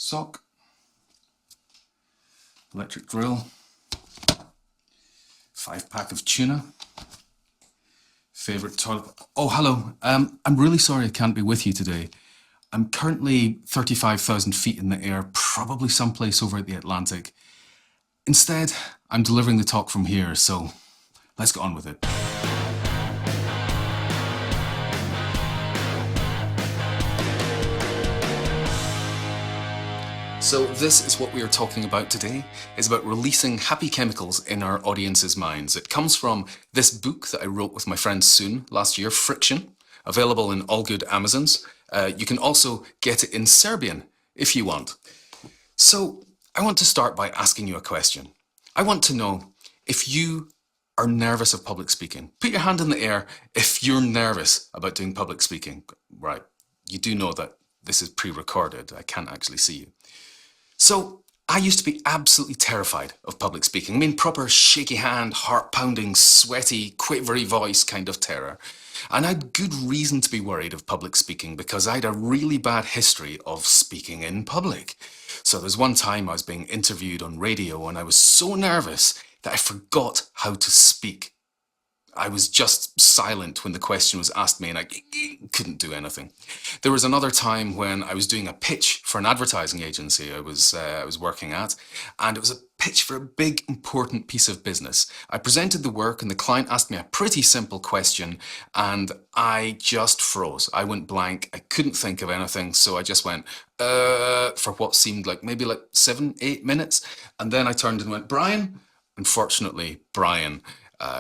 sock, electric drill, 5-pack of tuna, favorite toilet. Oh, hello. I'm really sorry I can't be with you today. I'm currently 35,000 feet in the air, probably someplace over at the Atlantic. Instead, I'm delivering the talk from here, so let's get on with it. So this is what we are talking about today. It's about releasing happy chemicals in our audience's minds. It comes from this book that I wrote with my friend Soon last year, Friction, available in all good Amazons. You can also get it in Serbian if you want. So I want to start by asking you a question. I want to know if you are nervous of public speaking. Put your hand in the air if you're nervous about doing public speaking. Right, you do know that this is pre-recorded. I can't actually see you. So I used to be absolutely terrified of public speaking. I mean, proper shaky hand, heart-pounding, sweaty, quivery voice kind of terror. And I had good reason to be worried of public speaking because I had a really bad history of speaking in public. So there's one time I was being interviewed on radio and I was so nervous that I forgot how to speak. I was just silent when the question was asked me and I couldn't do anything. There was another time when I was doing a pitch for an advertising agency I was working at, and it was a pitch for a big important piece of business. I presented the work and the client asked me a pretty simple question and I just froze. I went blank. I couldn't think of anything, so I just went for what seemed like maybe like 7-8 minutes, and then I turned and went, "Brian?" Unfortunately, Brian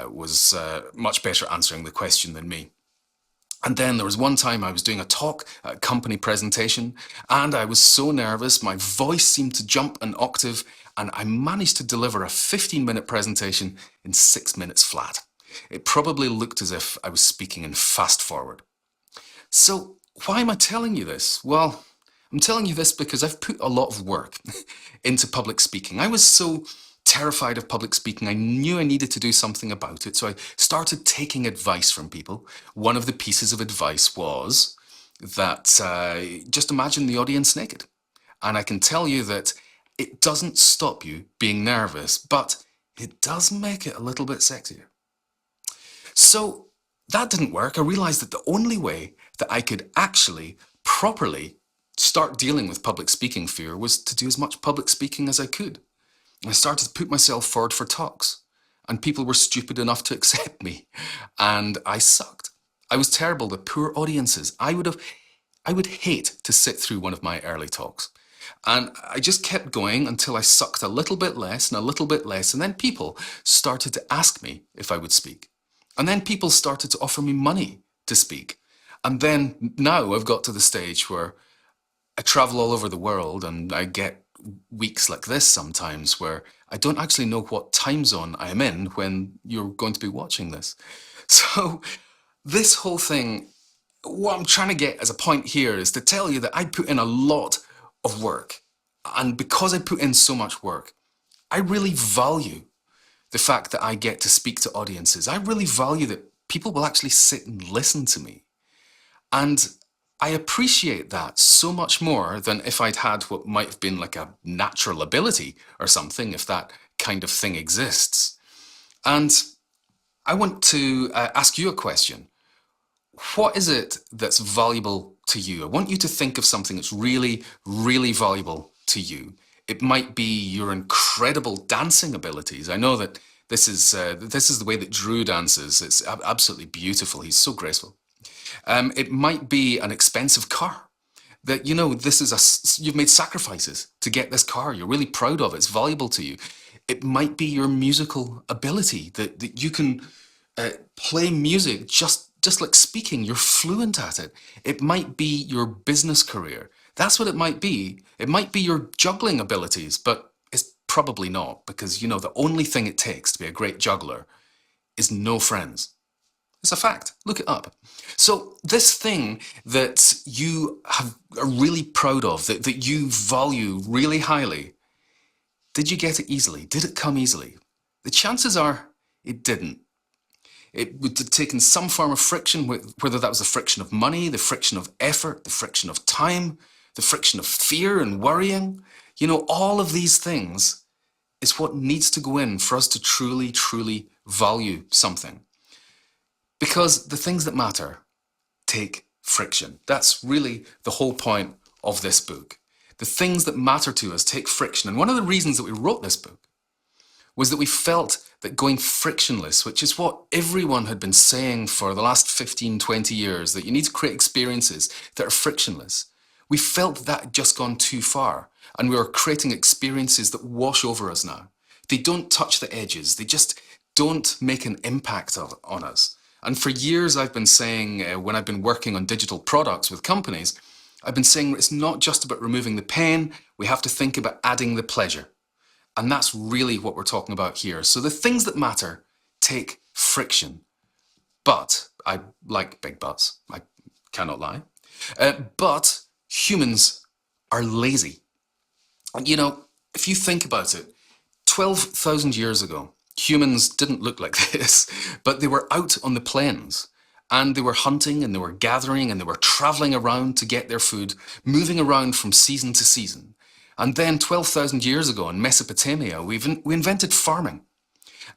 was much better answering the question than me. And then there was one time I was doing a talk, a company presentation, and I was so nervous, my voice seemed to jump an octave, and I managed to deliver a 15-minute presentation in 6 minutes flat. It probably looked as if I was speaking in fast forward. So why am I telling you this? Well, I'm telling you this because I've put a lot of work into public speaking. I was so terrified of public speaking, I knew I needed to do something about it, so I started taking advice from people. One of the pieces of advice was that just imagine the audience naked. And I can tell you that it doesn't stop you being nervous, but it does make it a little bit sexier. So that didn't work. I realized that the only way that I could actually properly start dealing with public speaking fear was to do as much public speaking as I could. I started to put myself forward for talks, and people were stupid enough to accept me, and I sucked. I was terrible. The poor audiences. I would hate to sit through one of my early talks, and I just kept going until I sucked a little bit less and a little bit less, and then people started to ask me if I would speak, and then people started to offer me money to speak, and then now I've got to the stage where I travel all over the world and I get weeks like this sometimes where I don't actually know what time zone I am in when you're going to be watching this. So this whole thing, what I'm trying to get as a point here is to tell you that I put in a lot of work. And because I put in so much work, I really value the fact that I get to speak to audiences. I really value that people will actually sit and listen to me. And I appreciate that so much more than if I'd had what might have been like a natural ability or something, if that kind of thing exists. And I want to ask you a question. What is it that's valuable to you? I want you to think of something that's really, really valuable to you. It might be your incredible dancing abilities. I know that this is the way that Drew dances. It's absolutely beautiful. He's so graceful. It might be an expensive car that, you know, you've made sacrifices to get this car. You're really proud of it. It's valuable to you. It might be your musical ability that you can play music just like speaking. You're fluent at it. It might be your business career. That's what it might be. It might be your juggling abilities, but it's probably not, because, you know, the only thing it takes to be a great juggler is no friends. It's a fact. Look it up. So this thing that you are really proud of, that you value really highly, did you get it easily? Did it come easily? The chances are it didn't. It would have taken some form of friction, whether that was the friction of money, the friction of effort, the friction of time, the friction of fear and worrying. All of these things is what needs to go in for us to truly, truly value something. Because the things that matter take friction. That's really the whole point of this book. The things that matter to us take friction. And one of the reasons that we wrote this book was that we felt that going frictionless, which is what everyone had been saying for the last 15, 20 years, that you need to create experiences that are frictionless, we felt that had just gone too far. And we were creating experiences that wash over us now. They don't touch the edges. They just don't make an impact on us. And for years I've been saying, when I've been working on digital products with companies, I've been saying it's not just about removing the pain, we have to think about adding the pleasure. And that's really what we're talking about here. So the things that matter take friction. But, I like big buts, I cannot lie. But humans are lazy. And if you think about it, 12,000 years ago, humans didn't look like this, but they were out on the plains and they were hunting and they were gathering and they were traveling around to get their food, moving around from season to season. And then 12,000 years ago in Mesopotamia, we invented farming.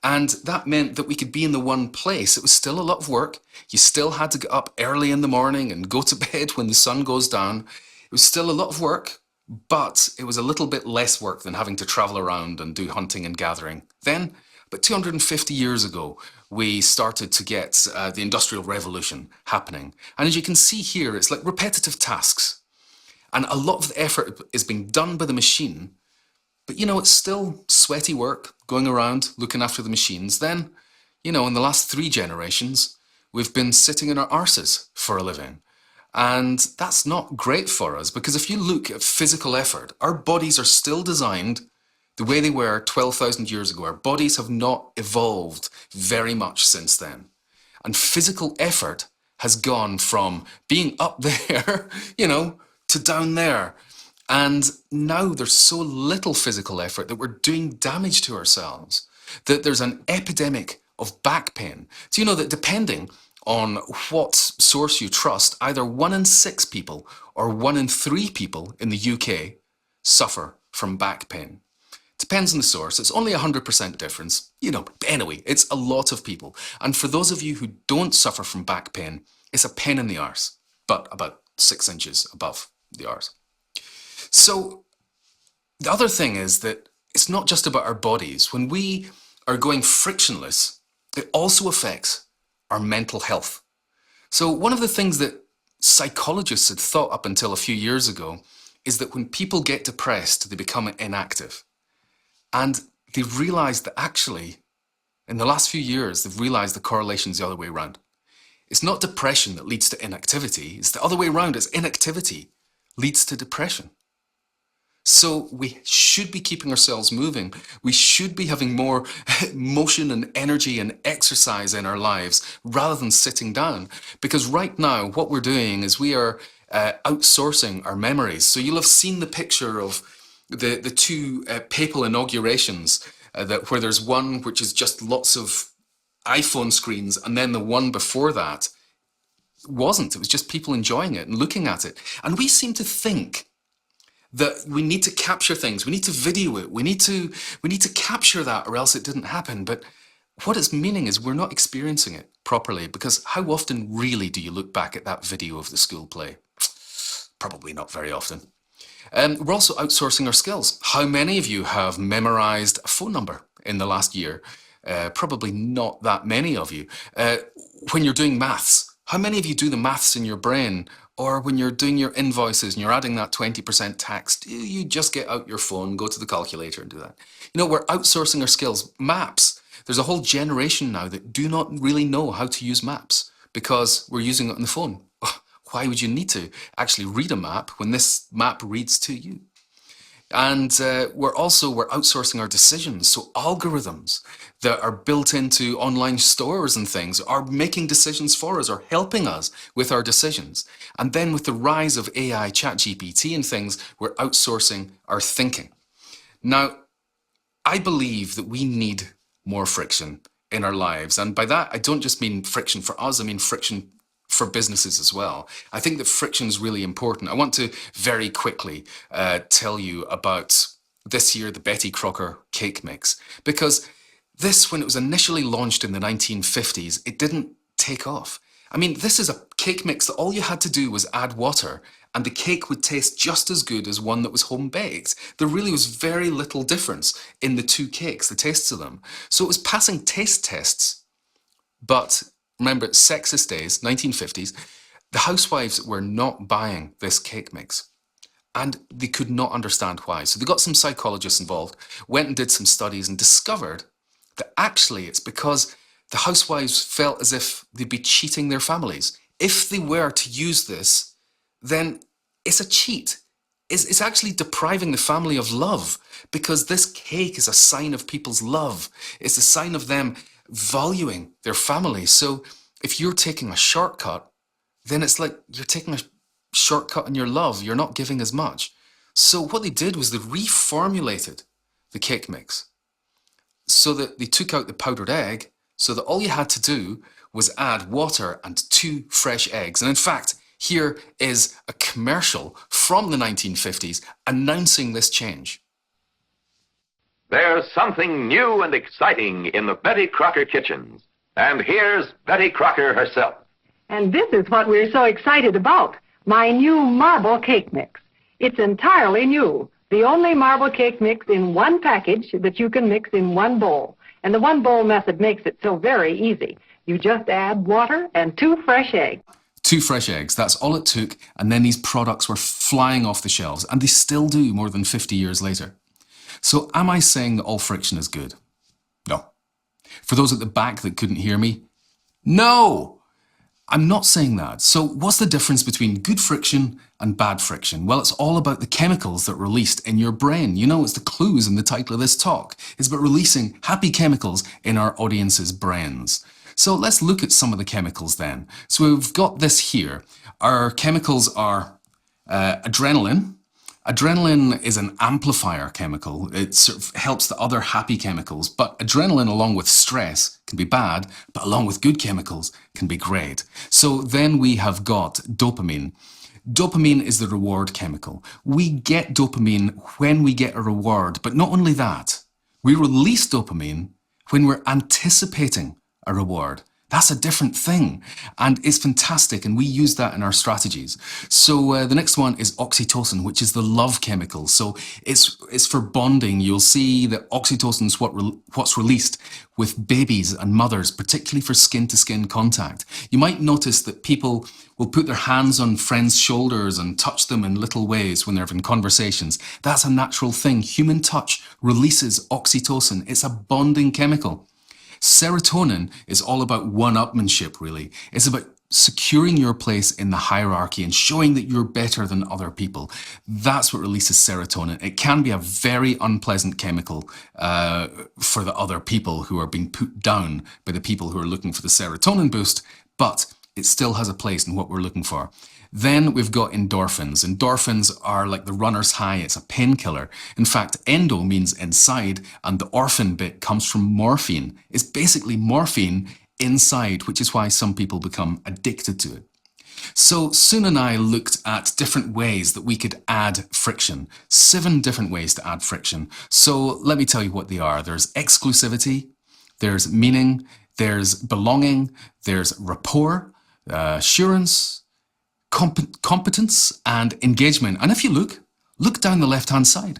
And that meant that we could be in the one place. It was still a lot of work. You still had to get up early in the morning and go to bed when the sun goes down. It was still a lot of work, but it was a little bit less work than having to travel around and do hunting and gathering. Then, about 250 years ago, we started to get the Industrial Revolution happening. And as you can see here, it's like repetitive tasks. And a lot of the effort is being done by the machine, but it's still sweaty work going around looking after the machines. Then, in the last 3 generations, we've been sitting in our arses for a living. And that's not great for us, because if you look at physical effort, our bodies are still designed the way they were 12,000 years ago. Our bodies have not evolved very much since then. And physical effort has gone from being up there, to down there. And now there's so little physical effort that we're doing damage to ourselves, that there's an epidemic of back pain. So that depending on what source you trust, either 1 in 6 people or 1 in 3 people in the UK suffer from back pain. Depends on the source. It's only 100% difference. Anyway, it's a lot of people. And for those of you who don't suffer from back pain, it's a pain in the arse, but about 6 inches above the arse. So the other thing is that it's not just about our bodies. When we are going frictionless, it also affects our mental health. So one of the things that psychologists had thought up until a few years ago is that when people get depressed, they become inactive. And they've realized that actually, in the last few years, they've realized the correlation's the other way around. It's not depression that leads to inactivity. It's the other way around. It's inactivity leads to depression. So we should be keeping ourselves moving. We should be having more motion and energy and exercise in our lives rather than sitting down. Because right now, what we're doing is we are outsourcing our memories. So you'll have seen the picture of the 2 papal inaugurations, where there's one which is just lots of iPhone screens, and then the one before that wasn't. It was just people enjoying it and looking at it. And we seem to think that we need to capture things, we need to video it, we need to capture that, or else it didn't happen. But what it's meaning is we're not experiencing it properly, because how often really do you look back at that video of the school play? Probably not very often. We're also outsourcing our skills. How many of you have memorized a phone number in the last year? Probably not that many of you. When you're doing maths, how many of you do the maths in your brain? Or when you're doing your invoices and you're adding that 20% tax, do you just get out your phone, go to the calculator and do that? We're outsourcing our skills. Maps. There's a whole generation now that do not really know how to use maps because we're using it on the phone. Why would you need to actually read a map when this map reads to you? And we're outsourcing our decisions. So algorithms that are built into online stores and things are making decisions for us, or helping us with our decisions. And then with the rise of AI, ChatGPT and things, we're outsourcing our thinking. Now, I believe that we need more friction in our lives. And by that, I don't just mean friction for us, I mean friction for businesses as well. I think that friction is really important. I want to very quickly tell you about this year, the Betty Crocker cake mix, because this, when it was initially launched in the 1950s, it didn't take off. I mean, this is a cake mix that all you had to do was add water and the cake would taste just as good as one that was home baked. There really was very little difference in the two cakes, the tastes of them. So it was passing taste tests. But remember, sexist days, 1950s, the housewives were not buying this cake mix. And they could not understand why. So they got some psychologists involved, went and did some studies and discovered that actually it's because the housewives felt as if they'd be cheating their families. If they were to use this, then it's a cheat. It's actually depriving the family of love, because this cake is a sign of people's love. It's a sign of them valuing their family. So if you're taking a shortcut, then it's like you're taking a shortcut in your love. You're not giving as much. So what they did was they reformulated the cake mix so that they took out the powdered egg, so that all you had to do was add water and 2 fresh eggs. And in fact, here is a commercial from the 1950s announcing this change. There's something new and exciting in the Betty Crocker kitchens. And here's Betty Crocker herself. And this is what we're so excited about, my new marble cake mix. It's entirely new. The only marble cake mix in one package that you can mix in one bowl. And the one bowl method makes it so very easy. You just add water and 2 fresh eggs. 2 fresh eggs, that's all it took, and then these products were flying off the shelves, and they still do more than 50 years later. So am I saying that all friction is good? No. For those at the back that couldn't hear me, no! I'm not saying that. So what's the difference between good friction and bad friction? Well, it's all about the chemicals that are released in your brain. You know, it's the clues in the title of this talk. It's about releasing happy chemicals in our audience's brains. So let's look at some of the chemicals then. So we've got this here. Our chemicals are adrenaline. Adrenaline is an amplifier chemical. It sort of helps the other happy chemicals, but adrenaline along with stress can be bad, but along with good chemicals can be great. So then we have got dopamine. Dopamine is the reward chemical. We get dopamine when we get a reward, but not only that, we release dopamine when we're anticipating a reward. That's a different thing, and it's fantastic, and we use that in our strategies. So the next one is oxytocin, which is the love chemical. So it's for bonding. You'll see that oxytocin is what's released with babies and mothers, particularly for skin-to-skin contact. You might notice that people will put their hands on friends' shoulders and touch them in little ways when they're having conversations. That's a natural thing. Human touch releases oxytocin. It's a bonding chemical. Serotonin is all about one-upmanship, really. It's about securing your place in the hierarchy and showing that you're better than other people. That's what releases serotonin. It can be a very unpleasant chemical for the other people who are being put down by the people who are looking for the serotonin boost, but it still has a place in what we're looking for. Then we've got endorphins. Endorphins are like the runner's high. It's a painkiller. In fact, endo means inside, and the orphan bit comes from morphine. It's basically morphine inside, which is why some people become addicted to it. So Soon and I looked at different ways that we could add friction. 7 different ways to add friction. So let me tell you what they are. There's exclusivity, there's meaning, there's belonging, there's rapport, assurance, competence and engagement. And if you look down the left-hand side,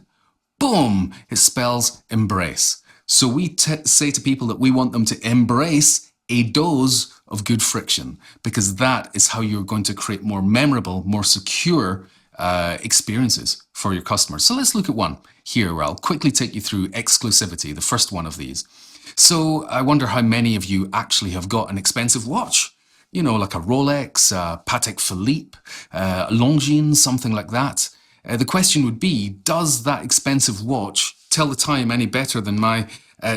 boom, it spells embrace. So we say to people that we want them to embrace a dose of good friction, because that is how you're going to create more memorable, more secure experiences for your customers. So let's look at one here where I'll quickly take you through exclusivity, the first one of these. So I wonder how many of you actually have got an expensive watch. You know, like a Rolex, a Patek Philippe, a Longines, something like that. The question would be, does that expensive watch tell the time any better than my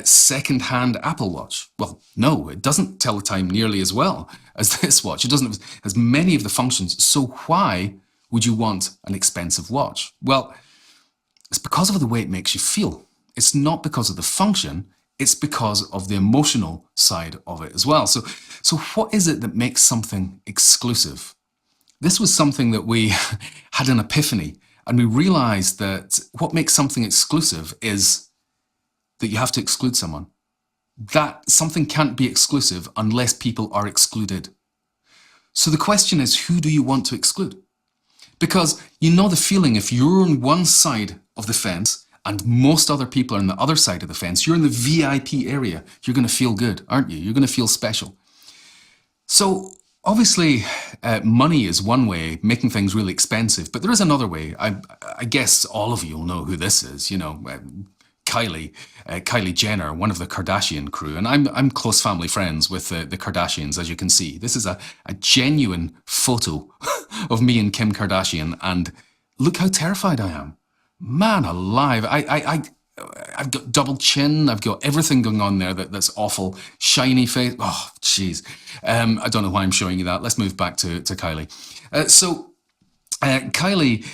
second-hand Apple Watch? Well, no, it doesn't tell the time nearly as well as this watch. It doesn't have as many of the functions. So why would you want an expensive watch? Well, it's because of the way it makes you feel. It's not because of the function, it's because of the emotional side of it as well. So what is it that makes something exclusive? This was something that we had an epiphany, and we realized that what makes something exclusive is that you have to exclude someone. That something can't be exclusive unless people are excluded. So the question is, who do you want to exclude? Because you know the feeling, if you're on one side of the fence and most other people are on the other side of the fence, you're in the VIP area, you're going to feel good, aren't you? You're going to feel special. So obviously, money is one way, making things really expensive, but there is another way. I guess all of you will know who this is, you know, Kylie Jenner, one of the Kardashian crew. And I'm close family friends with the Kardashians, as you can see. This is a genuine photo of me and Kim Kardashian, and look how terrified I am. Man alive, I've got double chin, I've got everything going on there that's awful. Shiny face, oh, jeez. I don't know why I'm showing you that. Let's move back to Kylie. Kylie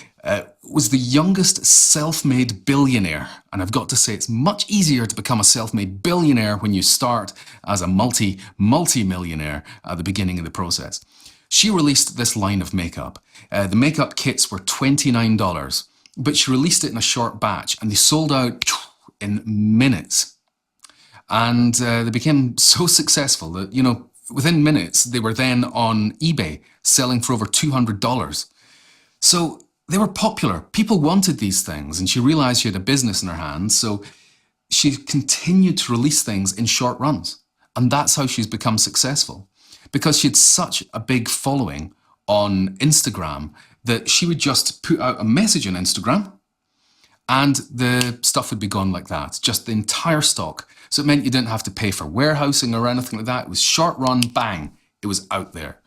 was the youngest self-made billionaire. And I've got to say, it's much easier to become a self-made billionaire when you start as a multi-millionaire at the beginning of the process. She released this line of makeup. The makeup kits were $29, but she released it in a short batch and they sold out in minutes. And they became so successful that, you know, within minutes, they were then on eBay selling for over $200. So they were popular. People wanted these things, and she realized she had a business in her hands. So she continued to release things in short runs. And that's how she's become successful, because she had such a big following on Instagram that she would just put out a message on Instagram and the stuff would be gone like that, just the entire stock. So it meant you didn't have to pay for warehousing or anything like that. It was short run, bang, it was out there.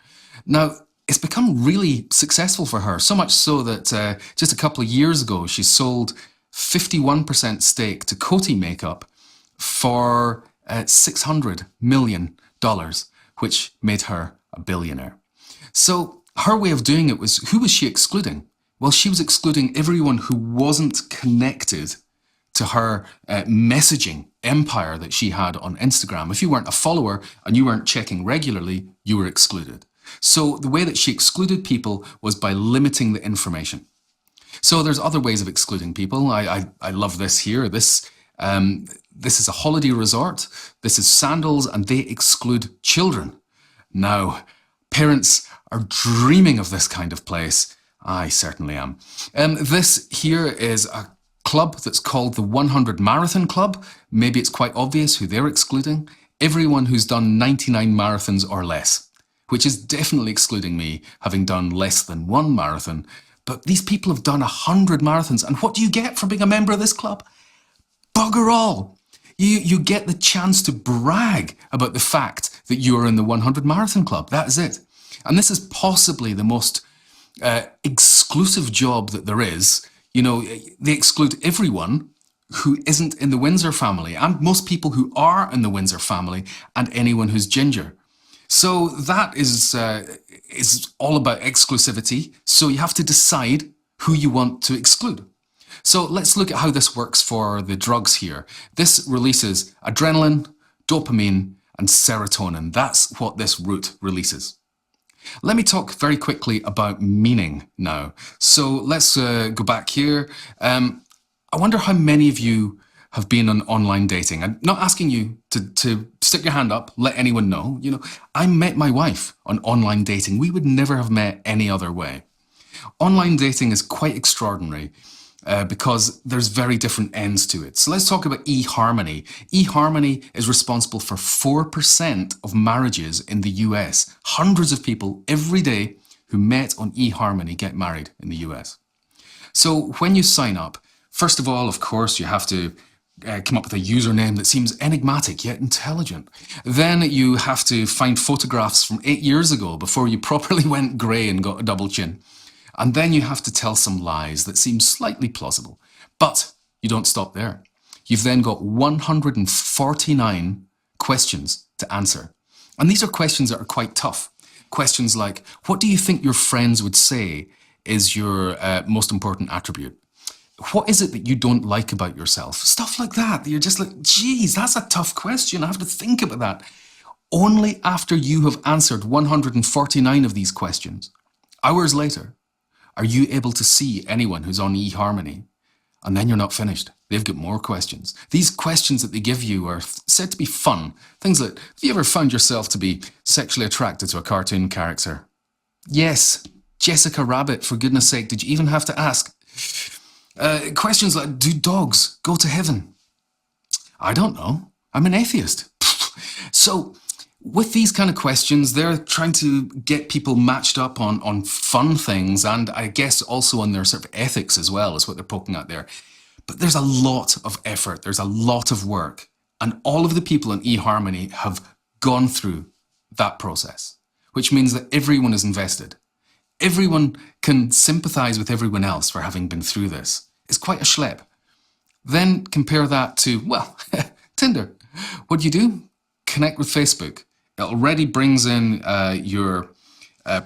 Now, it's become really successful for her, so much so that just a couple of years ago, she sold 51% stake to Coty Makeup for $600 million, which made her a billionaire. So her way of doing it was, who was she excluding? Well, she was excluding everyone who wasn't connected to her messaging empire that she had on Instagram. If you weren't a follower and you weren't checking regularly, you were excluded. So the way that she excluded people was by limiting the information. So there's other ways of excluding people. I love this here. This is a holiday resort. This is Sandals, and they exclude children. Now, parents are dreaming of this kind of place. I certainly am. This here is a club that's called the 100 Marathon Club. Maybe it's quite obvious who they're excluding. Everyone who's done 99 marathons or less, which is definitely excluding me, having done less than one marathon. But these people have done 100 marathons. And what do you get for being a member of this club? Bugger all. You get the chance to brag about the fact that you are in the 100 Marathon Club. That is it. And this is possibly the most exclusive job that there is. You know, they exclude everyone who isn't in the Windsor family, and most people who are in the Windsor family, and anyone who's ginger. So that is all about exclusivity. So you have to decide who you want to exclude. So let's look at how this works for the drugs here. This releases adrenaline, dopamine, and serotonin. That's what this route releases. Let me talk very quickly about meaning now. So let's go back here. I wonder how many of you have been on online dating. I'm not asking you to stick your hand up, let anyone know. You know, I met my wife on online dating. We would never have met any other way. Online dating is quite extraordinary because there's very different ends to it. So let's talk about eHarmony. eHarmony is responsible for 4% of marriages in the US. Hundreds of people every day who met on eHarmony get married in the US. So when you sign up, first of all, of course, you have to come up with a username that seems enigmatic yet intelligent. Then you have to find photographs from 8 years ago before you properly went grey and got a double chin. And then you have to tell some lies that seem slightly plausible. But you don't stop there. You've then got 149 questions to answer. And these are questions that are quite tough. Questions like, what do you think your friends would say is your most important attribute? What is it that you don't like about yourself? Stuff like that. You're just like, geez, that's a tough question. I have to think about that. Only after you have answered 149 of these questions, hours later, are you able to see anyone who's on eHarmony. And then you're not finished. They've got more questions. These questions that they give you are said to be fun. Things like, have you ever found yourself to be sexually attracted to a cartoon character? Yes. Jessica Rabbit, for goodness sake, did you even have to ask? Questions like, do dogs go to heaven? I don't know. I'm an atheist. So with these kind of questions, they're trying to get people matched up on fun things, and I guess also on their sort of ethics as well, is what they're poking at there. But there's a lot of effort, there's a lot of work, and all of the people in eHarmony have gone through that process, which means that everyone is invested. Everyone can sympathize with everyone else for having been through this. It's quite a schlep. Then compare that to, well, Tinder. What do? Connect with Facebook. It already brings in your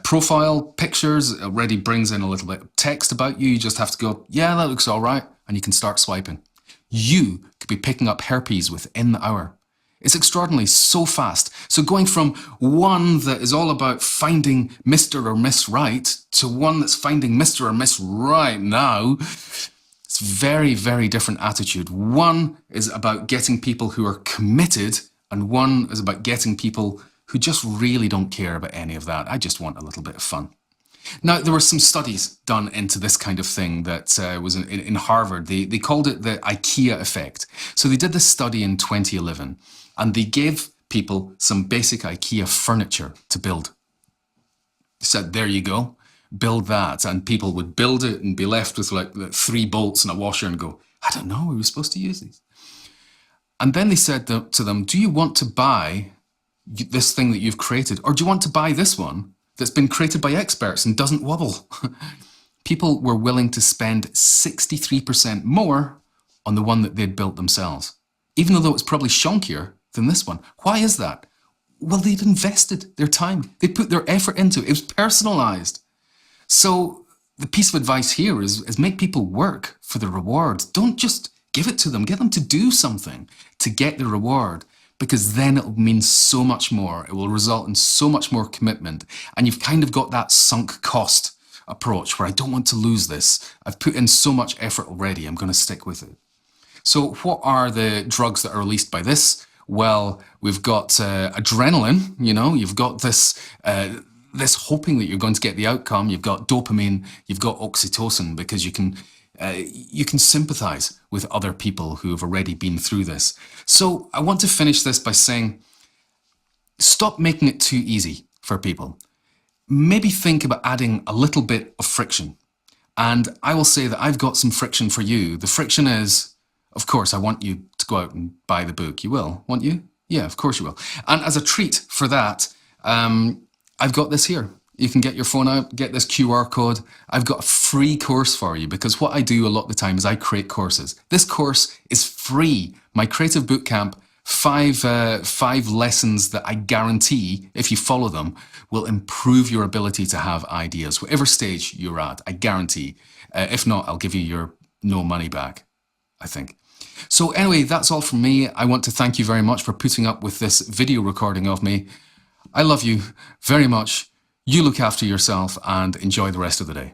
profile pictures. It already brings in a little bit of text about you. You just have to go, yeah, that looks all right. And you can start swiping. You could be picking up herpes within the hour. It's extraordinarily so fast. So going from one that is all about finding Mr. or Miss Right to one that's finding Mr. or Miss Right now, it's very, very different attitude. One is about getting people who are committed, and one is about getting people who just really don't care about any of that. I just want a little bit of fun. Now, there were some studies done into this kind of thing that was in Harvard. They called it the IKEA effect. So they did this study in 2011, and they gave people some basic IKEA furniture to build. They said, there you go, build that. And people would build it and be left with like 3 bolts and a washer and go, I don't know, we were supposed to use these. And then they said to them, do you want to buy this thing that you've created? Or do you want to buy this one that's been created by experts and doesn't wobble? People were willing to spend 63% more on the one that they'd built themselves, even though it's probably shonkier than this one. Why is that? Well, they'd invested their time. They put their effort into it. It was personalized. So the piece of advice here is make people work for the reward. Don't just give it to them. Get them to do something to get the reward, because then it will mean so much more. It will result in so much more commitment. And you've kind of got that sunk cost approach where I don't want to lose this. I've put in so much effort already. I'm going to stick with it. So what are the drugs that are released by this? Well, we've got adrenaline, you've got this hoping that you're going to get the outcome. You've got dopamine, you've got oxytocin, because you can sympathize with other people who have already been through this. So I want to finish this by saying, stop making it too easy for people. Maybe think about adding a little bit of friction. And I will say that I've got some friction for you. The friction is, of course, I want you to go out and buy the book. You will, won't you? Yeah, of course you will. And as a treat for that, I've got this here. You can get your phone out, get this QR code. I've got a free course for you, because what I do a lot of the time is I create courses. This course is free. My Creative Bootcamp, 5 lessons that I guarantee, if you follow them, will improve your ability to have ideas, whatever stage you're at, I guarantee. If not, I'll give you your no money back, I think. So anyway, that's all from me. I want to thank you very much for putting up with this video recording of me. I love you very much. You look after yourself and enjoy the rest of the day.